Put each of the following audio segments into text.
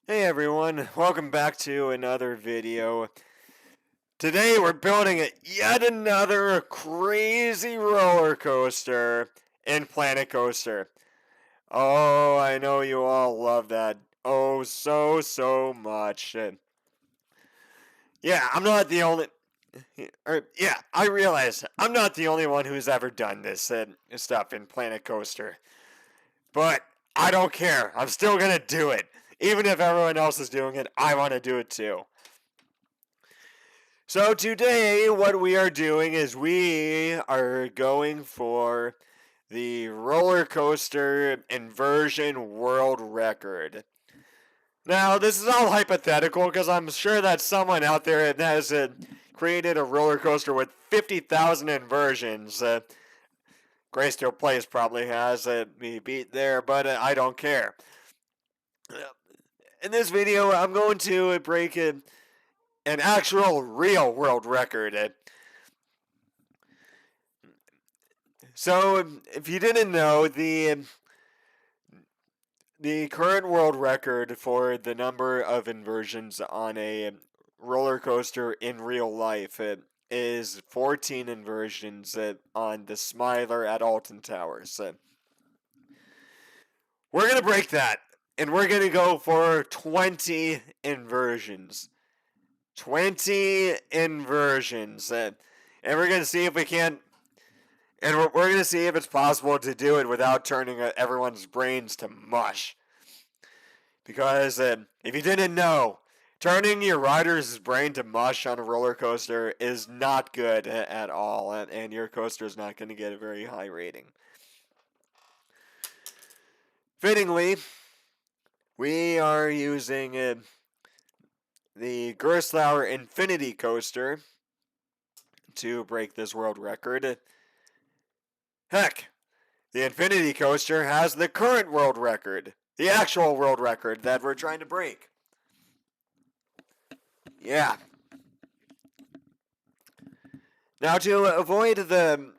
Hey everyone, welcome back to another video. Today we're building yet another crazy roller coaster in Planet Coaster. Oh, I know you all love that. Oh, so much. Yeah, I'm not the only. I realize I'm not the only one who's ever done this stuff in Planet Coaster. But I don't care. I'm still gonna do it. Even if everyone else is doing it, I want to do it too. So today, what we are doing is we are going for the roller coaster inversion world record. Now, this is all hypothetical because I'm sure that someone out there has created a roller coaster with 50,000 inversions. Greystone Place probably has me beat there, but I don't care. In this video, I'm going to break an actual real world record. So, if you didn't know, the current world record for the number of inversions on a roller coaster in real life is 14 inversions on the Smiler at Alton Towers. We're going to break that, and we're going to go for 20 inversions. 20 inversions. And we're going to see if we can. And we're going to see if it's possible to do it without turning everyone's brains to mush. Because if you didn't know, turning your rider's brain to mush on a roller coaster is not good at all, and your coaster is not going to get a very high rating. Fittingly, we are using the Gerstlauer Infinity Coaster to break this world record. Heck, the Infinity Coaster has the current world record, the actual world record that we're trying to break. Yeah. Now to avoid the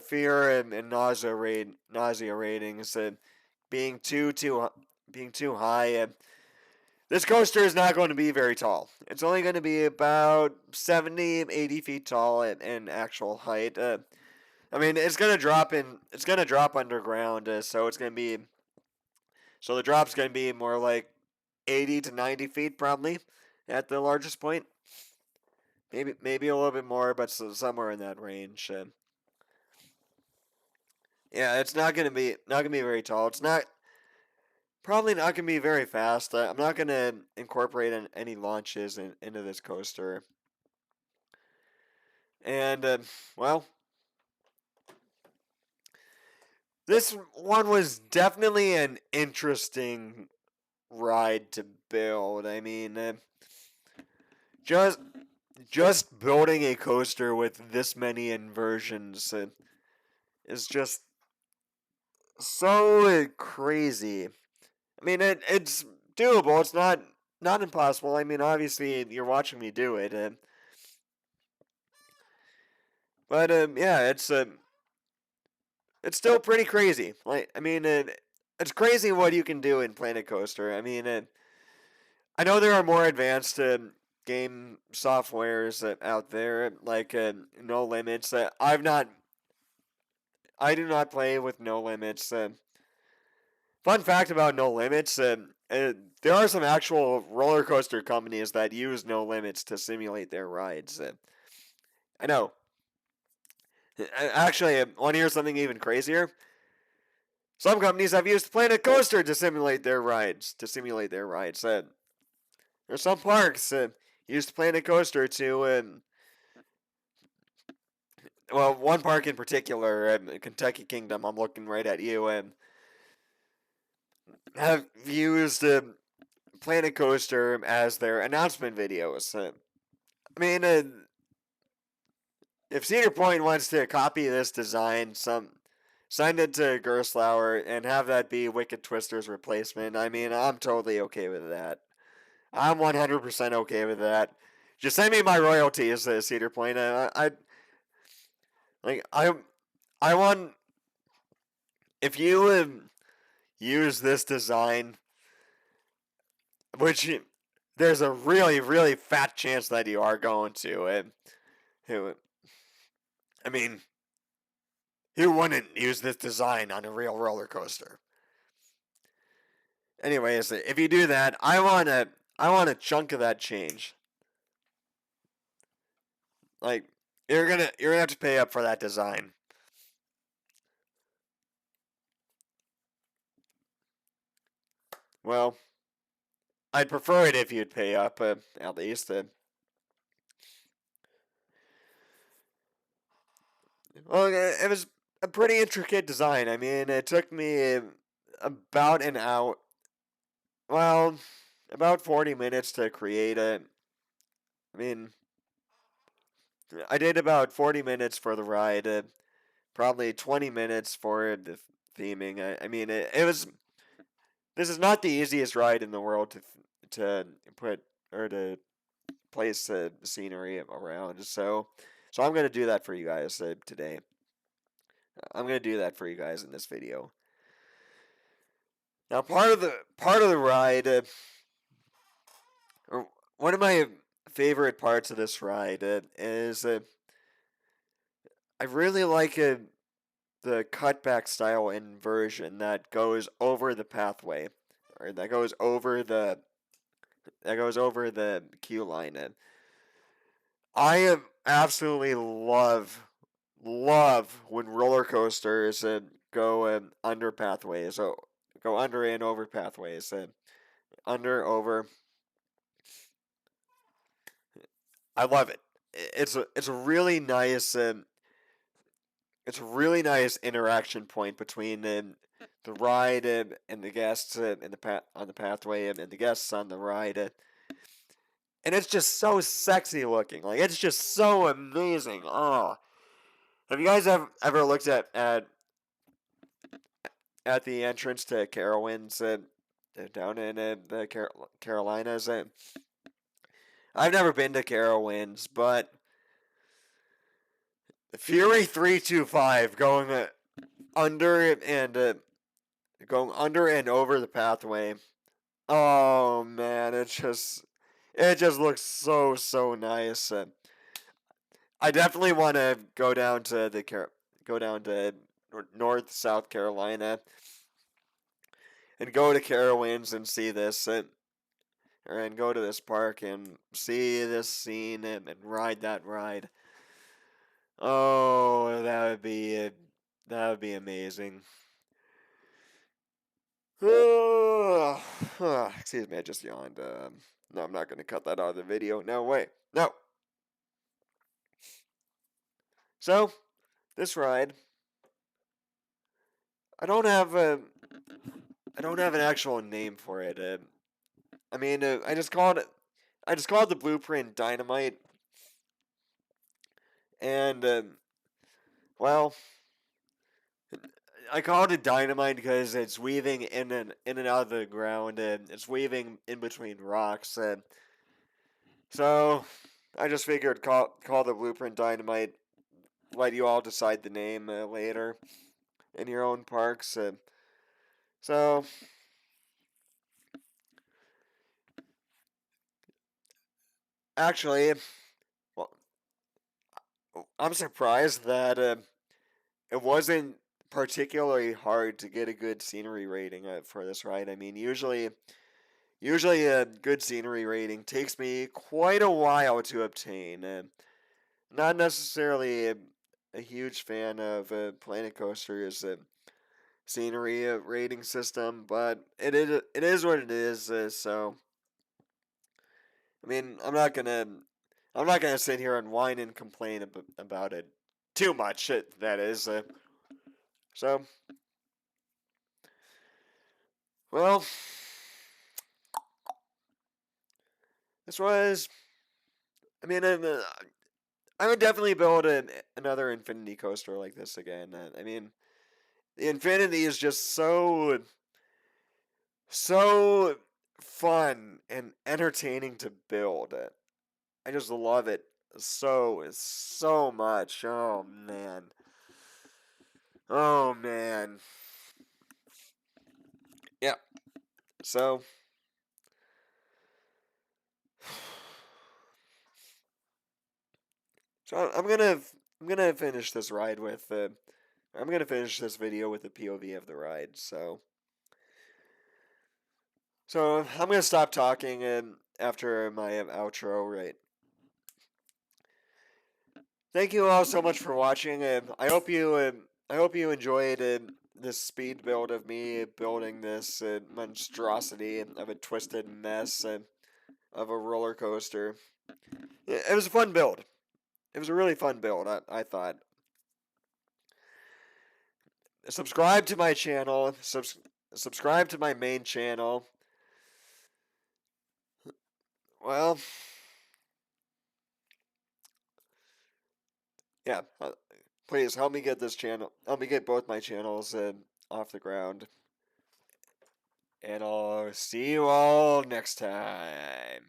fear and nausea ratings being too high, this coaster is not going to be very tall. It's only going to be about 70, 80 feet tall in actual height. I mean, it's gonna drop underground, so the drop's gonna be more like 80 to 90 feet probably at the largest point. Maybe a little bit more, but somewhere in that range. Yeah, it's not gonna be very tall. It's probably not gonna be very fast. I'm not gonna incorporate any launches into this coaster. And well, this one was definitely an interesting ride to build. I mean, just building a coaster with this many inversions is just so crazy. I mean, it's doable. It's not impossible. I mean, obviously you're watching me do it, but yeah, it's still pretty crazy. Like, I mean, it's crazy what you can do in Planet Coaster. I mean, I know there are more advanced game softwares out there, like No Limits. I do not play with No Limits. Fun fact about No Limits: there are some actual roller coaster companies that use No Limits to simulate their rides. I know. Actually, want to hear something even crazier? Some companies have used Planet Coaster to simulate their rides. There's some parks used Planet Coaster to. Well, one park in particular, Kentucky Kingdom. I'm looking right at you, and have used Planet Coaster as their announcement videos. I mean, if Cedar Point wants to copy this design, send it to Gerstlauer and have that be Wicked Twister's replacement. I mean, I'm totally okay with that. I'm 100% okay with that. Just send me my royalties, Cedar Point. I want if you use this design, which there's a really, really fat chance that you are going to. I mean, who wouldn't use this design on a real roller coaster? Anyways, if you do that, I want a chunk of that change. Like you're gonna have to pay up for that design. Well, I'd prefer it if you'd pay up, at least. Well, it was a pretty intricate design. I mean, it took me about an hour. Well, about 40 minutes to create it. I mean, I did about 40 minutes for the ride, probably 20 minutes for the theming. I mean, it was. This is not the easiest ride in the world to put or to place scenery around. So I'm gonna do that for you guys today. I'm gonna do that for you guys in this video. Now, part of the ride, or one of my favorite parts of this ride is I really like the cutback style inversion that goes over the pathway, or that goes over the queue line. And I absolutely love when roller coasters go under pathways, so go under and over pathways, under over. I love it. It's a really nice interaction point between the ride and the guests on the pathway and the guests on the ride. And it's just so sexy looking. Like it's just so amazing. Oh, have you guys ever looked at the entrance to Carowinds down in the Carolinas? I've never been to Carowinds, but the Fury 325 under and going under and over the pathway. Oh man, it just looks so nice. I definitely want to go down to North South Carolina and go to Carowinds and see this and go to this park and see this scene and ride that ride. Oh, that would be amazing. Excuse me, I just yawned. No, I'm not gonna cut that out of the video. No way. No. So, this ride, I don't have a, I don't have an actual name for it. I mean, I just called the Blueprint Dynamite, and well, I called it Dynamite because it's weaving in and out of the ground, and it's weaving in between rocks, and so I just figured call the Blueprint Dynamite. Let you all decide the name later in your own parks. So actually, well, I'm surprised that it wasn't particularly hard to get a good scenery rating for this ride. I mean, usually a good scenery rating takes me quite a while to obtain. Not necessarily a huge fan of Planet Coaster's scenery rating system, but it is what it is. So I mean, I'm not gonna sit here and whine and complain about it too much. That is. So well, this was. I mean, I would definitely build another Infinity coaster like this again. I mean, the Infinity is just so fun and entertaining to build. I just love it so much. Oh man. Oh man. yeah. So I'm gonna finish this ride with I'm gonna finish this video with the POV of the ride. So I'm gonna stop talking and after my outro, right? Thank you all so much for watching, and I hope you enjoyed this speed build of me building this monstrosity of a twisted mess of a roller coaster. It was a fun build. It was a really fun build. I thought. Subscribe to my channel. Subscribe to my main channel. Well, yeah. Please help me get this channel. Help me get both my channels off the ground. And I'll see you all next time.